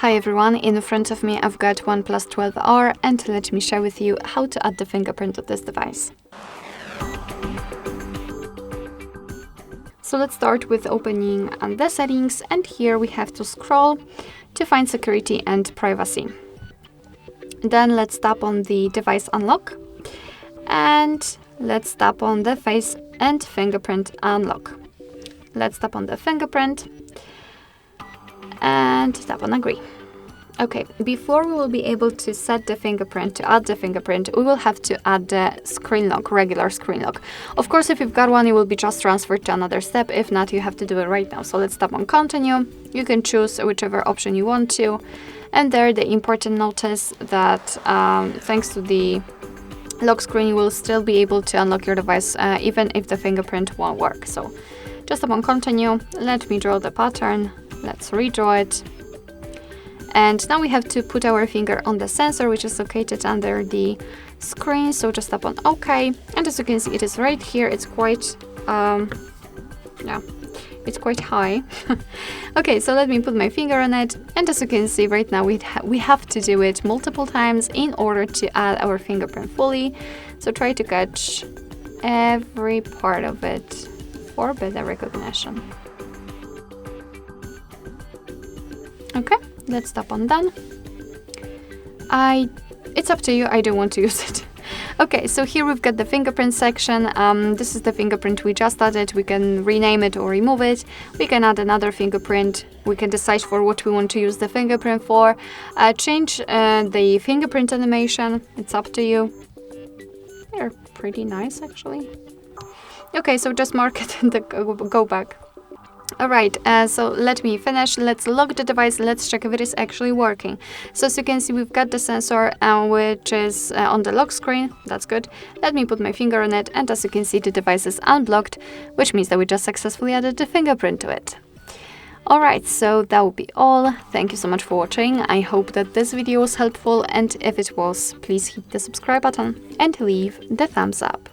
Hi everyone, in front of me I've got OnePlus 12R and let me share with you how to add the fingerprint to this device. So let's start with opening the settings, and here we have to scroll to find security and privacy. Then let's tap on the device unlock and let's tap on the face and fingerprint unlock. Let's tap on the fingerprint and tap on agree. Okay, before we will be able to set the fingerprint, to add the fingerprint, we will have to add the screen lock, regular screen lock. Of course, if you've got one, it will be just transferred to another step. If not, you have to do it right now. So let's tap on continue. You can choose whichever option you want to. And there, the important notice that thanks to the lock screen, you will still be able to unlock your device even if the fingerprint won't work. So just tap on continue. Let me draw the pattern. Let's redraw it. And now we have to put our finger on the sensor, which is located under the screen. So just tap on OK. And as you can see, it is right here. It's quite, it's quite high. Okay, so let me put my finger on it. And as you can see right now, we have to do it multiple times in order to add our fingerprint fully. So try to catch every part of it for better recognition. Okay. Let's tap on done. It's up to you, I don't want to use it. Okay, so here we've got the fingerprint section. This is the fingerprint we just added. We can rename it or remove it. We can add another fingerprint. We can decide for what we want to use the fingerprint for. Change the fingerprint animation. It's up to you. They're pretty nice, actually. Okay, so just mark it and go back. Alright, so let me finish. Let's lock the device. Let's check if it is actually working. So as you can see, we've got the sensor which is on the lock screen. That's good. Let me put my finger on it, and as you can see, the device is unblocked, which means that we just successfully added the fingerprint to it. Alright, so that will be all. Thank you so much for watching. I hope that this video was helpful, and if it was, please hit the subscribe button and leave the thumbs up.